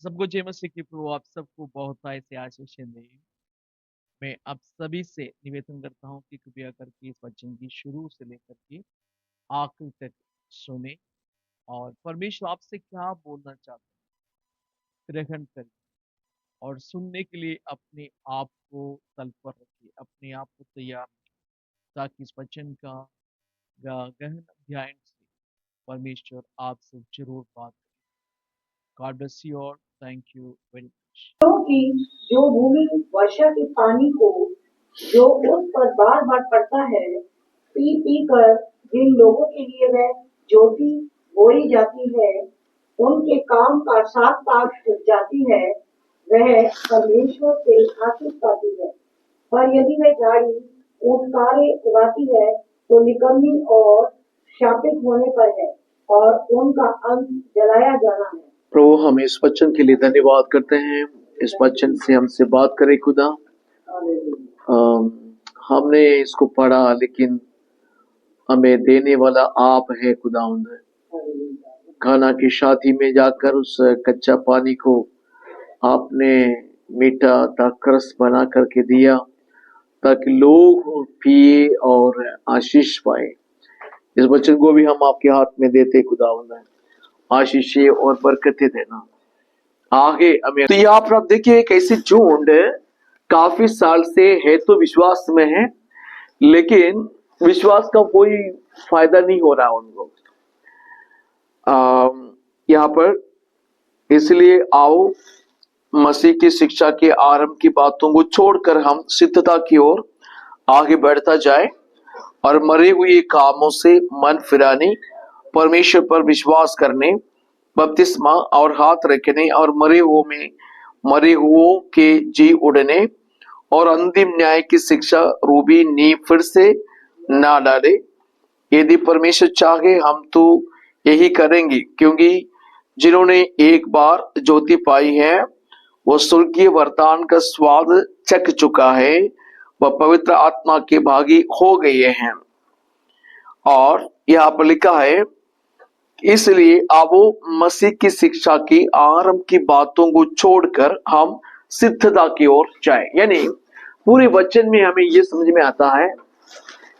सबको जय मसीह की प्रभु आप सबको बहुत ऐसे आशीष दे। मैं आप सभी से निवेदन करता हूँ कि कृपया करके इस वचन की शुरू से लेकर के आखिर तक सुने और परमेश्वर आपसे क्या बोलना चाहते हैं ग्रहण करिए और सुनने के लिए अपने आप को तत्पर रखिए, अपने आप को तैयार रखिए, ताकि इस वचन का गहन अध्ययन से परमेश्वर आपसे जरूर बात करें। गॉड ब्लेस यू और थैंक यू वेरी मच। क्योंकि जो भूमि वर्षा के पानी को जो उस पर बार बार पड़ता है, पी पी कर जिन लोगों के लिए वह ज्योति बोई जाती है, उनके काम का साथ साथ उग जाती है, वह परमेश्वर से आशीष पाती है। पर यदि वह झाड़ी ऊंटकारे उगाती है तो निकम्मी और शापित होने पर है और उनका अंत जलाया जाना है। प्रभु हम इस वचन के लिए धन्यवाद करते हैं। इस वचन से हमसे बात करे खुदा। हमने इसको पढ़ा लेकिन हमें देने वाला आप है खुदावंद। खाना की शादी में जाकर उस कच्चा पानी को आपने मीठा रस बना करके दिया ताकि लोग पिए और आशीष पाए। इस वचन को भी हम आपके हाथ में देते खुदावंद, आशीषें और बरकतें देना आगे हमें। तो यहाँ पर आप देखिए एक ऐसी झुंड काफी साल से है तो विश्वास में है, लेकिन विश्वास का कोई फायदा नहीं हो रहा उनको। यहाँ पर इसलिए आओ मसीह की शिक्षा के आरंभ की बातों को छोड़कर हम सिद्धता की ओर आगे बढ़ता जाए और मरे हुए कामों से मन फिराने, परमेश्वर पर विश्वास करने, बपतिस्मा और हाथ रखने और मरे हुओं के जी उड़ने और अंतिम न्याय की शिक्षा रूबी नींव फिर से ना डाले। यदि परमेश्वर चाहे हम तो यही करेंगे, क्योंकि जिन्होंने एक बार ज्योति पाई है वो स्वर्गीय वरदान का स्वाद चख चुका है, वह पवित्र आत्मा के भागी हो गए हैं। और यहाँ पर लिखा है इसलिए अब मसीह की शिक्षा की आरंभ की बातों को छोड़कर हम सिद्धता की ओर जाए। यानी पूरे वचन में हमें यह समझ में आता है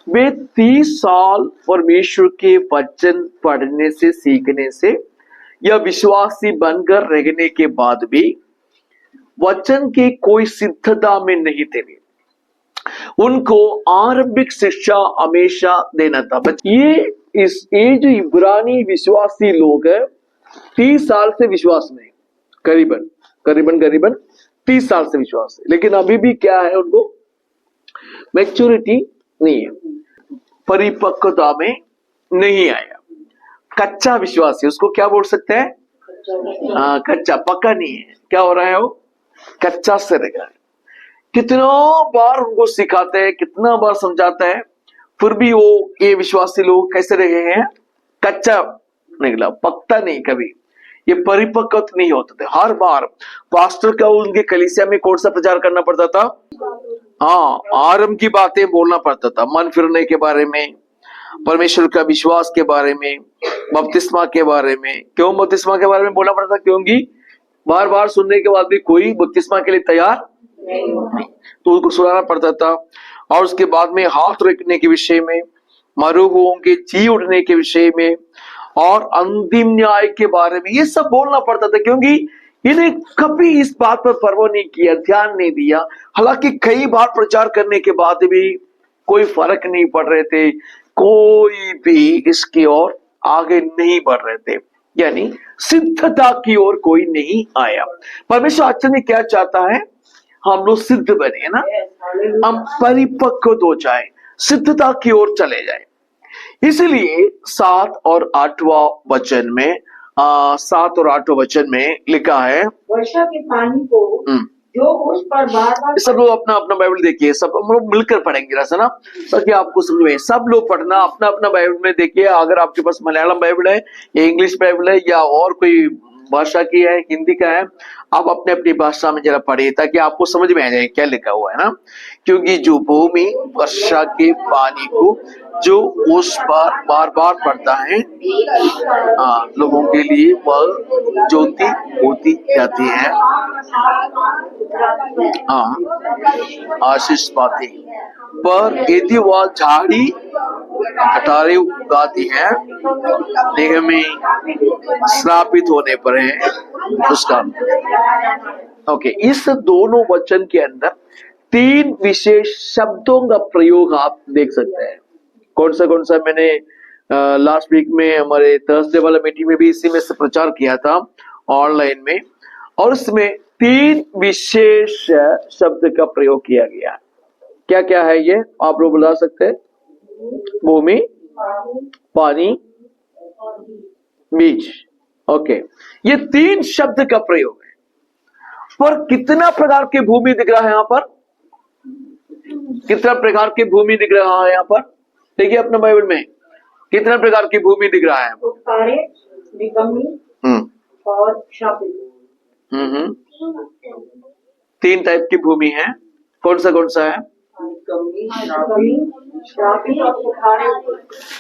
वे 30 साल परमेश्वर के वचन पढ़ने से, सीखने से या विश्वासी बनकर रहने के बाद भी वचन की कोई सिद्धता में नहीं थे। उनको आरंभिक शिक्षा हमेशा देना था। ये जो इब्रानी विश्वासी लोग है 30 साल से विश्वास में, करीबन 30 साल से विश्वास है, लेकिन अभी भी क्या है, उनको मैच्योरिटी नहीं है, परिपक्वता में नहीं आया। कच्चा विश्वासी, उसको क्या बोल सकते हैं? कच्चा, पक्का नहीं है। क्या हो रहा है? वो कच्चा से रह गया। कितना बार उनको सिखाते हैं, कितना बार समझाता है, फिर भी वो ये विश्वासी लोग कैसे रहे हैं? कच्चा निकला, पकता नहीं कभी, ये परिपक्व नहीं होते थे। हर बार पास्टर का उनके कलीसिया में कौन सा प्रचार करना पड़ता था? हाँ, आरंभ की बातें बोलना पड़ता था, मन फिरने के बारे में, परमेश्वर का विश्वास के बारे में, बपतिस्मा के बारे में। क्यों बपतिस्मा के बारे में बोलना पड़ता? क्योंकि बार बार सुनने के बाद भी कोई बपतिस्मा के लिए तैयार नहीं, तो उनको सुनाना पड़ता था। और उसके बाद में हाथ रखने के विषय में, मरे हुओं के जी उठने के विषय में और अंतिम न्याय के बारे में ये सब बोलना पड़ता था, क्योंकि इन्हें कभी इस बात पर परवाह नहीं किया, ध्यान नहीं दिया। हालांकि कई बार प्रचार करने के बाद भी कोई फर्क नहीं पड़ रहे थे, कोई भी इसकी ओर आगे नहीं बढ़ रहे थे, यानी सिद्धता की ओर कोई नहीं आया। परमेश्वर आचरण में क्या चाहता है? हम लोग सिद्ध बने ना, हम परिपक्व हो जाए, सिद्धता की ओर चले जाए। इसलिए 7 और 8वां वचन में 7 और 8वां वचन में लिखा है वर्षा के पानी को जो उस पर बार बार। सब लोग अपना अपना बाइबल देखिए, सब हम लोग मिलकर पढ़ेंगे रहा ना, ताकि आपको समझ में। सब लोग पढ़ना अपना अपना बाइबल में देखिए। अगर आपके पास मलयालम बाइबल है या इंग्लिश बाइबल है या और कोई भाषा की है, हिंदी का है, आप अपने अपनी भाषा में जरा पढ़िए ताकि आपको समझ में आ जाए क्या लिखा हुआ है ना। क्योंकि जो भूमि वर्षा के पानी को जो उस पर बार बार पड़ता है लोगों के लिए वह ज्योति होती जाती है। आशीष पाती पर यदि वह झाड़ी कटारे उगाती है देह में श्रापित होने पर है उसका। ओके, इस दोनों वचन के अंदर 3 विशेष शब्दों का प्रयोग आप देख सकते हैं। कौन सा मैंने लास्ट वीक में हमारे थर्सडे वाला मीटिंग में भी इसी में से प्रचार किया था ऑनलाइन में, और उसमें 3 विशेष शब्द का प्रयोग किया गया। क्या क्या है ये आप लोग बता सकते हैं? भूमि, पानी, बीज। ओके, ये 3 शब्द का प्रयोग है। पर कितना प्रकार की भूमि दिख रहा है यहां पर? कितना प्रकार की भूमि दिख रहा है यहां पर? देखिए अपने बाइबल में कितना प्रकार की भूमि दिख रहा है? सारे निकम्मी और शापित। 3 टाइप की भूमि है। कौन सा है?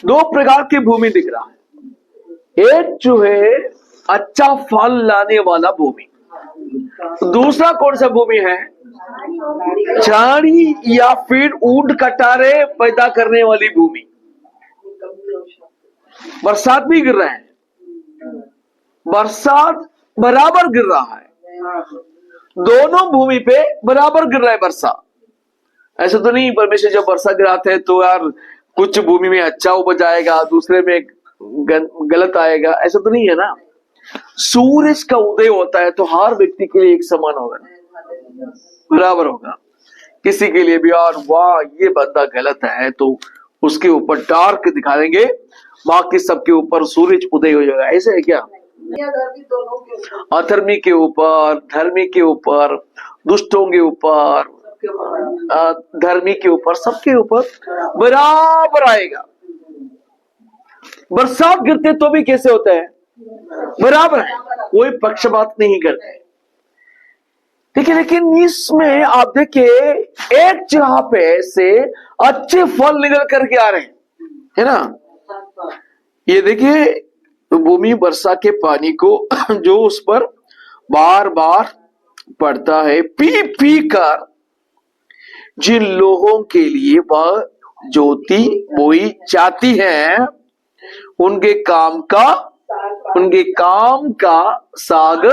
2 प्रकार की भूमि दिख रहा है। एक जो है अच्छा फल लाने वाला भूमि, दूसरा कौन सा भूमि है? झाड़ी या फिर ऊंट कटारे पैदा करने वाली भूमि। बरसात भी गिर रहा है, बरसात बराबर गिर रहा है, दोनों भूमि पे बराबर गिर रहा है बरसात। ऐसा तो नहीं परमेश्वर जब वर्षा गिराते हैं तो यार कुछ भूमि में अच्छा उपज आएगा, दूसरे में गलत आएगा, ऐसा तो नहीं है ना। सूरज का उदय होता है तो हर व्यक्ति के लिए एक समान होगा, बराबर होगा। किसी के लिए भी यार वाह ये बंदा गलत है तो उसके ऊपर डार्क दिखा देंगे, बाकी सबके ऊपर सूरज उदय हो जाएगा। ऐसे है क्या? अधर्मी के ऊपर, धर्मी के ऊपर, दुष्टों के ऊपर, धर्मी के ऊपर, सबके ऊपर बराबर आएगा। बरसात गिरते तो भी कैसे होता है? बराबर है, कोई पक्षपात नहीं करते। ठीक है, लेकिन इसमें आप देखिए एक जगह पे से अच्छे फल निकल करके आ रहे हैं, है ना। ये देखिए भूमि वर्षा के पानी को जो उस पर बार बार पड़ता है, पी पी कर जिन लोगों के लिए वह ज्योति बोई जाती है उनके काम का साग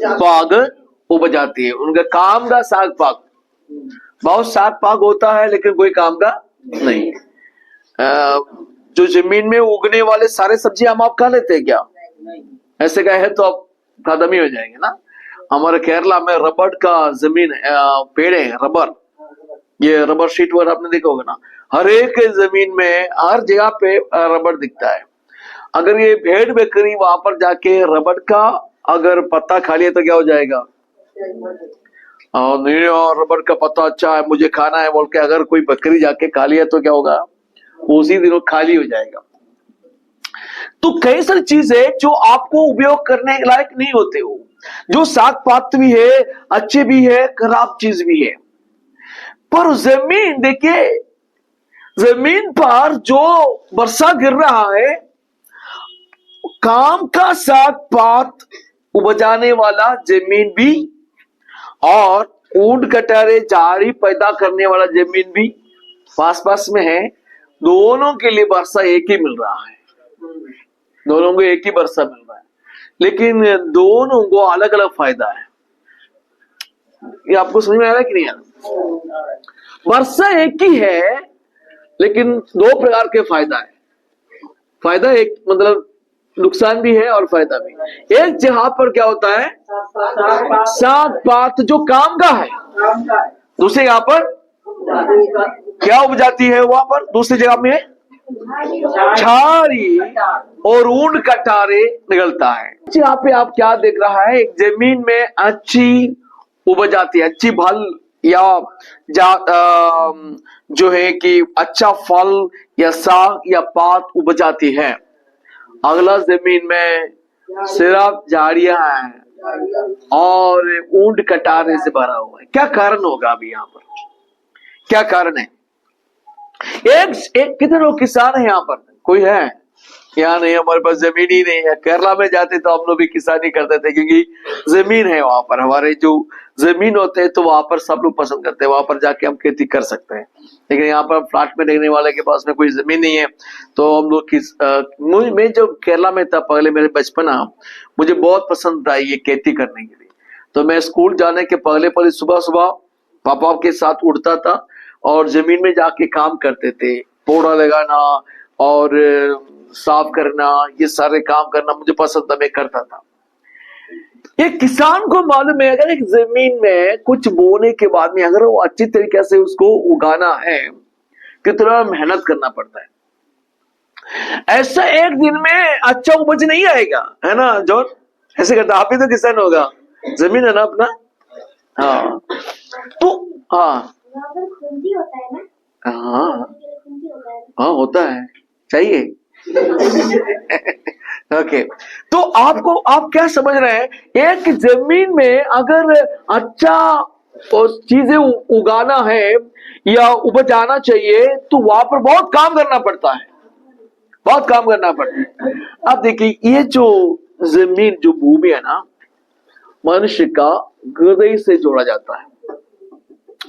पाग उपजाती है। उनका काम का साग पाग, बहुत साग पाग होता है लेकिन कोई काम का नहीं। जो जमीन में उगने वाले सारे सब्जी हम आप खा लेते हैं क्या? ऐसे कहे तो आप खत्म ही हो जाएंगे ना। हमारे केरला में रबड़ का जमीन पेड़ है, रबर, ये रबर शीट वगैरह आपने देखा होगा ना। हर एक जमीन में हर जगह पे रबड़ दिखता है। अगर ये भेड़ बकरी वहां पर जाके रबड़ का अगर पत्ता खा लिया तो क्या हो जाएगा? नहीं, और रबड़ का पत्ता अच्छा है मुझे खाना है बोल के अगर कोई बकरी जाके खा लिया तो क्या होगा? उसी दिन खाली हो जाएगा। तो कई सारी चीजें जो आपको उपयोग करने लायक नहीं होते हो, जो साग पात भी है, अच्छे भी है, खराब चीज भी है। पर जमीन देखिए, जमीन पर जो वर्षा गिर रहा है, काम का साग पात उपजाने वाला जमीन भी और ऊंट कटारे झाड़ी पैदा करने वाला जमीन भी पास पास में है। दोनों के लिए वर्षा एक ही मिल रहा है, दोनों को एक ही वर्षा मिल रहा है, लेकिन दोनों को अलग अलग फायदा है। ये आपको समझ में आ रहा है कि नहीं आ रहा? वर्षा एक ही है लेकिन 2 प्रकार के फायदा है। फायदा एक मतलब नुकसान भी है और फायदा भी। एक जगह पर क्या होता है? साग पात जो काम का है, दूसरे जगह पर क्या उपजाती है? वहां पर दूसरी जगह में झाड़ी और ऊन कटारे निकलता है। यहाँ पे आप क्या देख रहा है? एक जमीन में अच्छी उपज आती है, अच्छी फल या जो है कि अच्छा फल या साग या पात उपज आती है। अगला जमीन में सिर्फ झाड़ियां हैं और ऊंट कटारे से भरा हुआ है। क्या कारण होगा? अभी यहाँ पर क्या कारण है? एक कितने लोग किसान है यहाँ पर? कोई है? यहाँ नहीं, हमारे पास जमीन ही नहीं है। केरला में जाते तो हम लोग भी किसानी करते थे, क्योंकि जमीन है वहां पर। हमारे जो जमीन होते हैं तो वहां पर सब लोग पसंद करते हैं, वहां पर जाके हम खेती कर सकते हैं। लेकिन यहाँ पर फ्लैट में रहने वाले के पास में कोई जमीन नहीं है, तो हम लोग मैं जब केरला में था पहले, मेरे बचपना, मुझे बहुत पसंद आई ये खेती करने के लिए। तो मैं स्कूल जाने के पहले पहले सुबह सुबह पापा के साथ उठता था और जमीन में जाके काम करते थे। पौधा लगाना और साफ करना, ये सारे काम करना मुझे पसंद था, मैं करता था। एक किसान को मालूम है, अगर एक जमीन में कुछ बोने के बाद में अगर वो अच्छी तरीके से उसको उगाना है, कितना मेहनत करना पड़ता है। ऐसा एक दिन में अच्छा उपज नहीं आएगा, है ना जॉन? ऐसे करता, आप ही तो किसान होगा, जमीन है ना अपना। हाँ तो हाँ खुंडी होता है ना? हाँ खुंडी होता है। हाँ होता है, चाहिए। ओके, तो आप क्या समझ रहे हैं? एक जमीन में अगर अच्छा चीजें उगाना है या उपज आना चाहिए, तो वहां पर बहुत काम करना पड़ता है, बहुत काम करना पड़ता है। अब देखिए, ये जो जमीन, जो भूमि है ना, मनुष्य का हृदय से जोड़ा जाता है,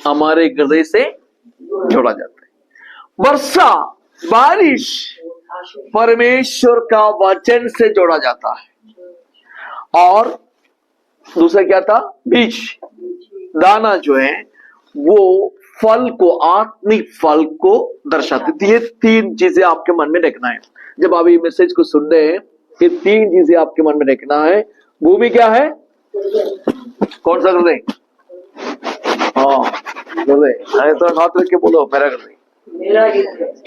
हमारे हृदय से जोड़ा जाता है। वर्षा, बारिश परमेश्वर का वचन से जोड़ा जाता है। और दूसरा क्या था? बीज, दाना जो है वो फल को, आत्मिक फल को दर्शाते थे। ये तीन चीजें आपके मन में रखना है जब आप ये मैसेज को सुन रहे हैं। ये तीन चीजें आपके मन में रखना है। भूमि क्या है? कौन सा हृदय? हाँ हृदय, अरे तो हाथ रख के बोलो, मेरा हृदय।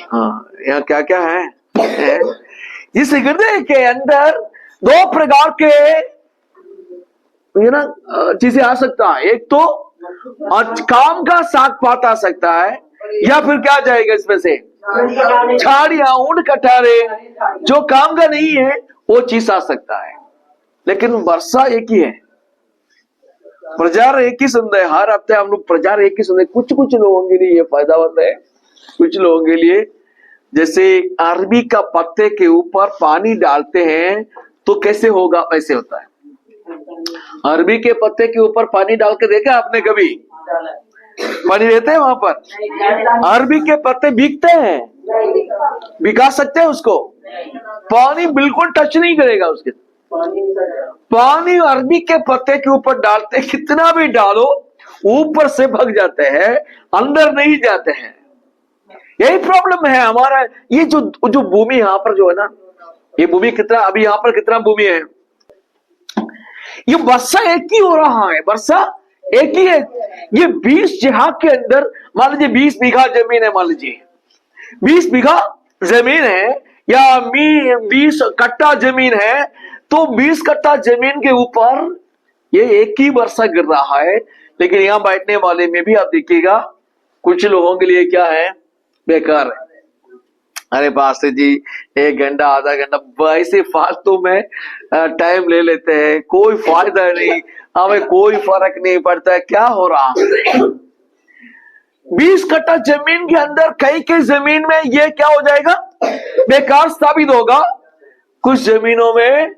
हाँ, यहाँ क्या क्या है? इस हृदय के अंदर दो प्रकार के ना चीजें आ सकता है। एक तो काम का साग पात आ सकता है, या फिर क्या जाएगा इसमें से? झाड़ियां, ऊंट कटारे, जो काम का नहीं है वो चीज आ सकता है। लेकिन वर्षा एक ही है, प्रचार एक ही सुनते हैं, हर हफ्ते हम लोग प्रचार एक ही सुनते हैं। कुछ कुछ लोगों के लिए ये फायदामंद है, कुछ लोगों के लिए, जैसे अरबी का पत्ते के ऊपर पानी डालते हैं तो कैसे होगा, वैसे होता है। अरबी के पत्ते के ऊपर पानी डाल के देखा आपने कभी? पानी रहते हैं वहां पर? अरबी के पत्ते भीगते हैं, भिगा सकते हैं उसको? पानी बिल्कुल टच नहीं करेगा उसके। पानी अरबी के पत्ते के ऊपर डालते, कितना भी डालो ऊपर से भग जाते हैं, अंदर नहीं जाते हैं। यही प्रॉब्लम है हमारा। ये जो भूमि यहाँ पर जो है ना, ये भूमि कितना, अभी यहाँ पर कितना भूमि है? ये वर्षा एक ही हो रहा है, वर्षा एक ही है। ये 20 जगह के अंदर, मान लीजिए 20 बीघा जमीन है, मान लीजिए 20 बीघा जमीन है, या 20 कट्टा जमीन है, तो 20 कट्टा जमीन के ऊपर ये एक ही वर्षा गिर रहा है। लेकिन यहाँ बैठने वाले में भी आप देखिएगा, कुछ लोगों के लिए क्या है? बेकार है। अरे पास्टर जी, 1 घंटा आधा घंटा ऐसे फालतू में टाइम ले लेते हैं, कोई फायदा नहीं, हमें कोई फर्क नहीं पड़ता है क्या हो रहा है। 20 कट्टा जमीन के अंदर कई जमीन में ये क्या हो जाएगा? बेकार साबित होगा। कुछ जमीनों में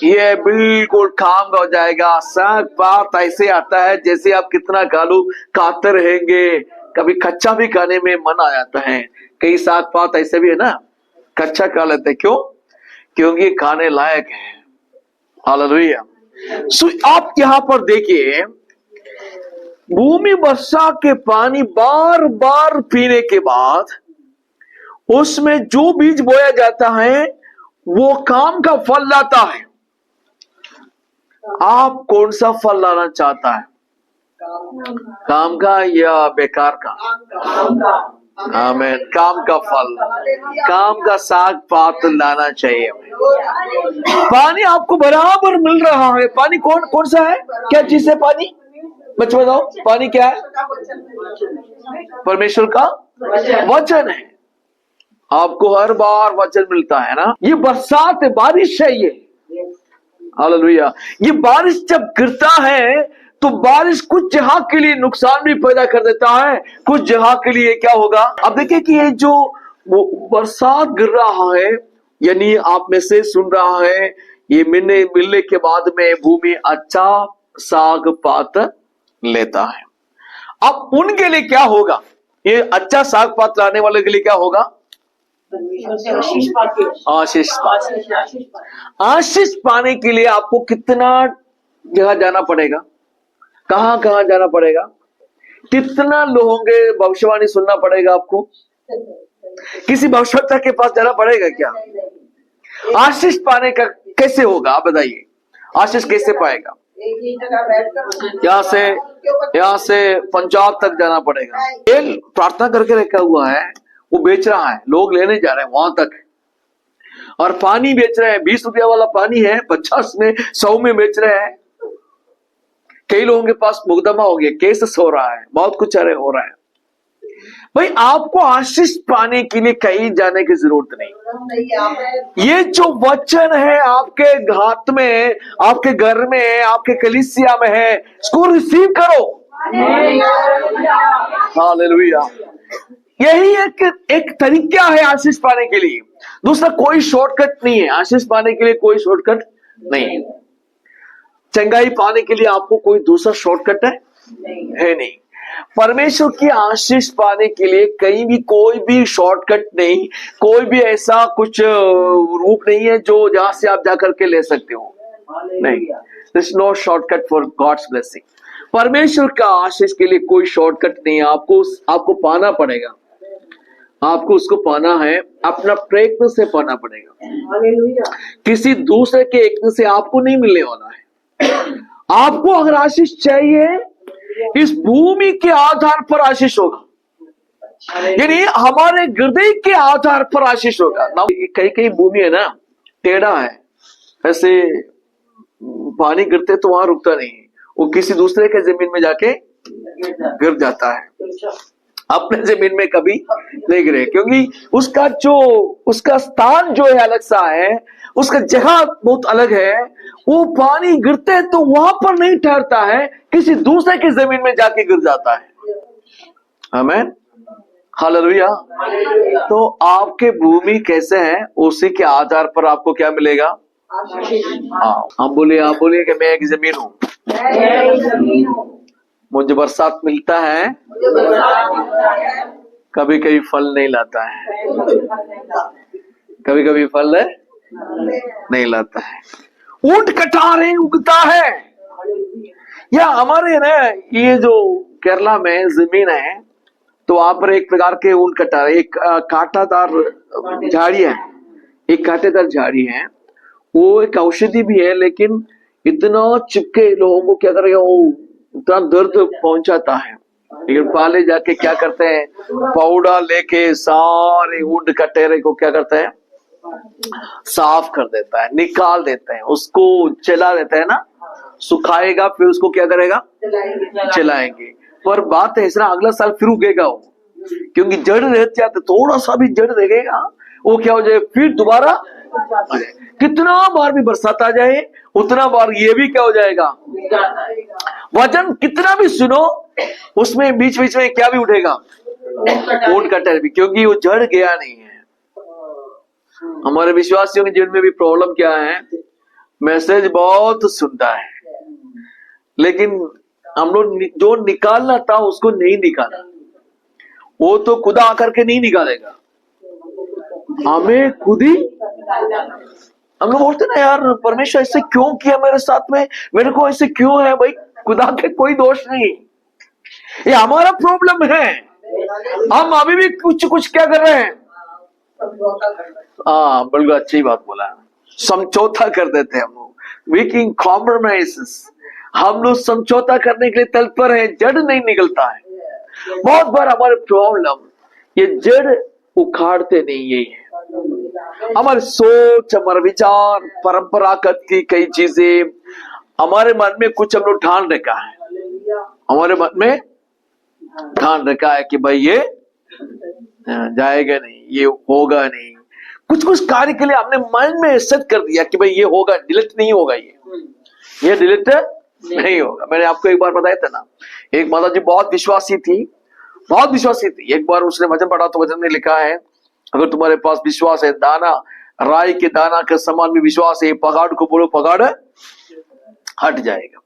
ये बिल्कुल काम का हो जाएगा। साग पात ऐसे आता है जैसे आप कितना खा लो, खाते रहेंगे। कभी कच्चा भी खाने में मन आ जाता है। कई साग पात ऐसे भी है ना, कच्चा खा लेते हैं। क्यों? क्योंकि खाने लायक है। हालेलुया। सो आप यहां पर देखिए, भूमि वर्षा के पानी बार बार पीने के बाद उसमें जो बीज बोया जाता है वो काम का फल लाता है। आप कौन सा फल लाना चाहता है? काम का या बेकार का? आमीन। काम का फल, काम का साग पात लाना चाहिए। पानी आपको बराबर मिल रहा है। पानी कौन सा है? क्या चीज है पानी? बच्चे बताओ, पानी क्या है? परमेश्वर का वचन है। आपको हर बार वचन मिलता है ना। ये बरसात है, बारिश है ये। हालेलुया। ये बारिश जब गिरता है तो बारिश कुछ जगह के लिए नुकसान भी पैदा कर देता है, कुछ जगह के लिए क्या होगा। अब देखिए कि ये जो बरसात गिर रहा है, यानी आप में से सुन रहा है, ये मिलने के बाद में भूमि अच्छा साग पात लेता है। अब उनके लिए क्या होगा, ये अच्छा साग पात लाने वाले के लिए क्या होगा, आशीष पाने के लिए आपको कितना जगह जाना पड़ेगा, कहां कहां जाना पड़ेगा, कितना लोगों के भविष्यवाणी सुनना पड़ेगा, आपको किसी भविष्यवक्ता के पास जाना पड़ेगा क्या। आशीष पाने का कैसे होगा, आप बताइए, आशीष कैसे पाएगा। यहाँ से पंजाब तक जाना पड़ेगा। एक प्रार्थना करके रखा हुआ है, वो बेच रहा है, लोग लेने जा रहे हैं वहां तक, और पानी बेच रहे हैं। 20 रुपया वाला पानी है 50 में 100 में बेच रहे हैं। कई लोगों के पास मुकदमा हो गया, केस हो रहा है, बहुत कुछ अरे हो रहा है। भाई आपको आशीष पाने के लिए कहीं जाने की जरूरत नहीं। ये जो वचन है आपके हाथ में, आपके घर में, आपके कलीसिया में है, इसको रिसीव करो। हालेलुया। यही एक तरीका है आशीष पाने के लिए, दूसरा कोई शॉर्टकट नहीं है। आशीष पाने के लिए कोई शॉर्टकट नहीं है। चंगाई पाने के लिए आपको कोई दूसरा शॉर्टकट है नहीं। परमेश्वर की आशीष पाने के लिए कहीं भी कोई भी शॉर्टकट नहीं, कोई भी ऐसा कुछ रूप नहीं है जो जहां से आप जाकर के ले सकते हो, नहीं। There is no shortcut for God's blessing। परमेश्वर का आशीष के लिए कोई शॉर्टकट नहीं है। आपको पाना पड़ेगा, आपको उसको पाना है, अपना प्रयत्न से पाना पड़ेगा। किसी दूसरे के यत्न से आपको नहीं मिलने वाला है। आपको अगर आशीष चाहिए, इस भूमि के आधार पर आशीष होगा, यानी हमारे हृदय के आधार पर आशीष होगा। कई भूमि है ना, टेढ़ा है, ऐसे पानी गिरते तो वहां रुकता नहीं, वो किसी दूसरे के जमीन में जाके गिर जाता है, अपने जमीन में कभी नहीं गिरे, क्योंकि उसका स्थान जो है अलग सा है, उसका जगह बहुत अलग है। वो पानी गिरते तो वहां पर नहीं ठहरता है, किसी दूसरे की जमीन में जाके गिर जाता है। आमीन, हालेलुया। तो आपके भूमि कैसे है, उसी के आधार पर आपको क्या मिलेगा। हाँ, आप बोलिए कि मैं एक जमीन हूँ, मुझे बरसात मिलता है, कभी कभी फल नहीं लाता है, कभी कभी फल नहीं लाता है। ऊंट कटारे उगता है, या हमारे ना ये जो केरला में जमीन है, तो वहां पर एक प्रकार के ऊंट कटारे, एक कांटादार झाड़ी है, एक कांटेदार झाड़ी है, वो एक औषधि भी है, लेकिन इतना चिपके लोगों को क्या करेगा, वो इतना दर्द पहुंचाता है। लेकिन पहले जाके क्या करते हैं, पाउडर लेके सारे ऊंट कटेरे को क्या करते हैं, साफ कर देता है, निकाल देते हैं, उसको चला देता है ना, सुखाएगा, फिर उसको क्या करेगा, चलाएंगे। पर बात है इसरा अगला साल फिर उगेगा वो, क्योंकि जड़ रहती है, तो थोड़ा सा भी जड़ रहेगा, वो क्या हो जाए, फिर दोबारा। कितना बार भी बरसात आ जाए, उतना बार ये भी क्या हो जाएगा, वचन कितना भी सुनो, उसमें बीच बीच में क्या भी उठेगा, ऊंट कटर भी, क्योंकि वो जड़ गया नहीं है। हमारे विश्वासियों के जीवन में भी प्रॉब्लम क्या है, मैसेज बहुत सुनता है, लेकिन हम लोग जो निकालना था उसको नहीं निकाला। वो तो खुदा आकर के नहीं निकालेगा, हमें खुद ही। हम लोग बोलते ना, यार परमेश्वर ऐसे क्यों किया मेरे साथ में, मेरे को ऐसे क्यों है। भाई खुदा के कोई दोष नहीं, ये हमारा प्रॉब्लम है। हम अभी भी कुछ क्या कर रहे हैं, हाँ बिल्कुल अच्छी बात बोला, समझौता कर देते हैं हम लोग, मेकिंग कॉम्प्रोमाइजेस। हम लोग समझौता करने के लिए तत्पर है, जड़ नहीं निकलता है। बहुत बार हमारे प्रॉब्लम ये जड़ उखाड़ते नहीं, यही है हमारे सोच, हमारे विचार, परंपरागत की कई चीजें हमारे मन में कुछ हम लोग ठान रखा है, हमारे मन में ठान रखा है कि भाई ये जाएगा नहीं, ये होगा नहीं। कुछ कार्य के लिए हमने मन में सेट कर दिया कि भाई ये होगा, डिलीट नहीं होगा, ये डिलीट नहीं होगा। मैंने आपको एक बार बताया था ना, एक माता जी बहुत विश्वासी थी, बहुत विश्वासी थी। एक बार उसने वचन पढ़ा तो वचन में लिखा है, अगर तुम्हारे पास विश्वास है, दाना राई के दाना के समान भी विश्वास है, पहाड़ को बोलो पहाड़ हट जाएगा।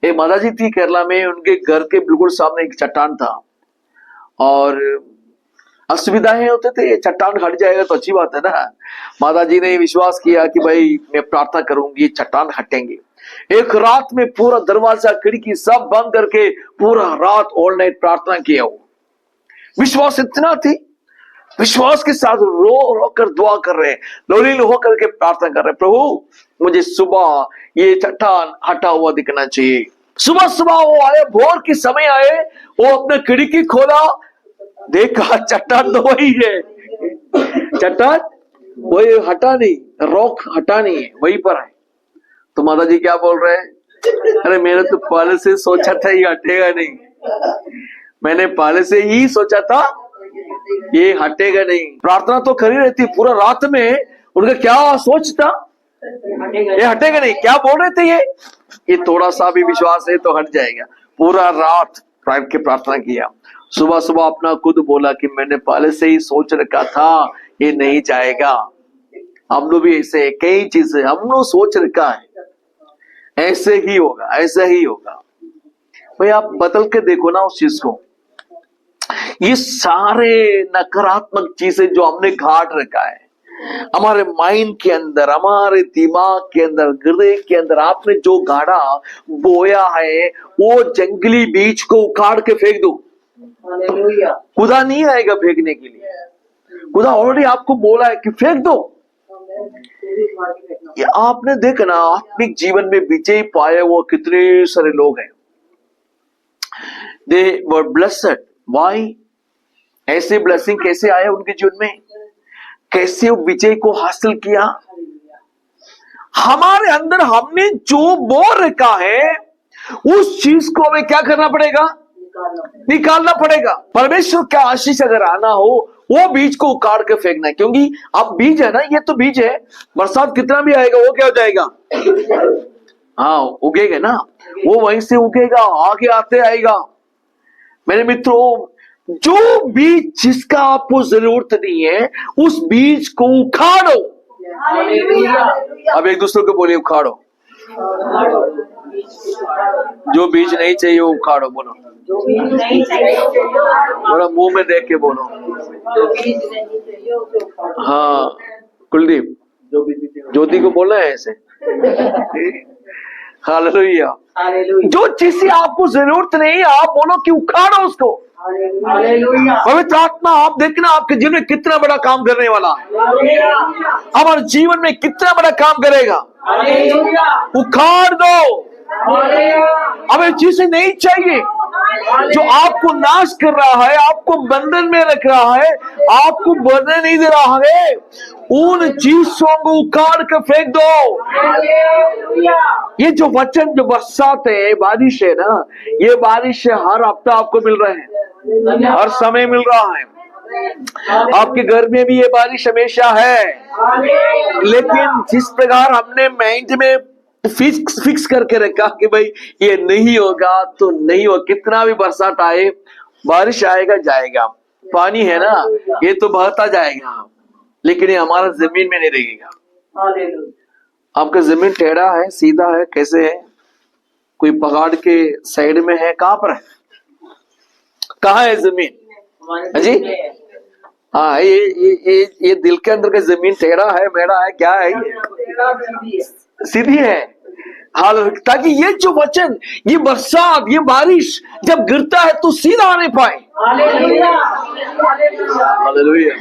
एक माता जी थी केरला में, उनके घर के बिल्कुल सामने एक चट्टान था और असुविधाएं होते थे, चट्टान हट जाएगा तो अच्छी बात है ना। माता जी ने विश्वास किया कि भाई मैं प्रार्थना करूंगी, चट्टान हटेंगे। एक रात में पूरा दरवाजा खिड़की सब बंद करके पूरा रात ऑल नाइट प्रार्थना किया। वो विश्वास इतना थी, विश्वास के साथ रो रो कर दुआ कर रहे हैं, लोलील होकर के प्रार्थना कर रहे हैं, प्रभु मुझे सुबह ये चट्टान हटा हुआ दिखना चाहिए। सुबह सुबह वो आए, भोर के समय आए, वो अपने खिड़की खोला, देखा चट्टान तो वही है, चट्टान वही हटा नहीं, रॉक हटा नहीं है, वहीं पर है। तो माता जी क्या बोल रहे हैं, अरे मैंने तो पहले से सोचा था ये हटेगा नहीं, मैंने पहले से ही सोचा था ये हटेगा नहीं। प्रार्थना तो कर ही रहती पूरा रात में, उनका क्या सोच था, ये हटेगा नहीं। क्या बोल रहे थे, ये थोड़ा सा भी विश्वास है तो हट जाएगा। पूरा रात के प्रार्थना किया, सुबह सुबह अपना खुद बोला कि मैंने पहले से ही सोच रखा था ये नहीं जाएगा। हम लोग भी ऐसे कई चीजें हम लोग सोच रखा है, ऐसे ही होगा, ऐसा ही होगा। भाई आप बदल के देखो ना उस चीज को। ये सारे नकारात्मक चीजें जो हमने घाट रखा है हमारे माइंड के अंदर, हमारे दिमाग के अंदर, हृदय के अंदर, आपने जो गाड़ा बोया है वो जंगली बीज को उखाड़ के फेंक दो, खुदा नहीं आएगा फेंकने के लिए। खुदा ऑलरेडी आपको बोला है कि फेंक दो। ये आपने देखना आत्मिक जीवन में विजय पाए वो कितने सारे लोग हैं, दे वर ब्लेस्ड। व्हाई? ऐसे ब्लेसिंग कैसे आए उनके जीवन में, कैसे वो विजय को हासिल किया। हमारे अंदर हमने जो बो रखा है उस चीज को हमें क्या करना पड़ेगा, निकालना पड़ेगा। परमेश्वर का आशीष अगर आना हो वो बीज को उखाड़ के फेंकना है, क्योंकि अब बीज है ना, ये तो बीज है, बरसात कितना भी आएगा वो क्या हो जाएगा, हाँ उगेगा ना, वो वहीं से उगेगा, आगे आते आएगा। मेरे मित्रों, जो बीज जिसका आपको जरूरत नहीं है उस बीज को उखाड़ो। अब एक दूसरे को बोलिए उखाड़ो। जो बीज नहीं चाहिए वो उखाड़ो, बोलो, बोलो मुंह में देख के बोलो। हाँ कुलदीप, ज्योति को बोलना है ऐसे। हालेलुया। जो चीज आपको जरूरत नहीं आप बोलो कि उखाड़ो उसको। पवित्र आत्मा आप देखना आपके जीवन में कितना बड़ा काम करने वाला है, हमारे जीवन में कितना बड़ा काम करेगा। उखाड़ दो, हमें चीजें नहीं चाहिए जो आपको नाश कर रहा है, आपको बंधन में रख रहा है, आपको बढ़ने नहीं दे रहा है, उन चीजों को उखाड़ कर फेंक दो। ये जो वचन, जो बरसात है, बारिश है ना, ये बारिश हर हफ्ता आपको मिल रहा है, हर समय मिल रहा है। आपके घर में भी ये बारिश हमेशा है, लेकिन जिस प्रकार हमने माइंड में फिक्स करके रखा कि भाई ये नहीं होगा तो नहीं होगा, कितना भी बरसात आए, बारिश आएगा जाएगा, पानी है ना ये तो बहता जाएगा, लेकिन ये हमारा जमीन में नहीं रहेगा। आपका जमीन टेढ़ा है, सीधा है, कैसे है, कोई पहाड़ के साइड में है, कहां पर है, कहाँ है जमीन जी? हाँ ये दिल के अंदर का जमीन टेढ़ा है, मेढ़ा है, क्या है ये? सीधी है। हाल ताकि ये जो वचन, ये बरसात, ये बारिश जब गिरता है तो सीधा आने पाए। हालेलुया।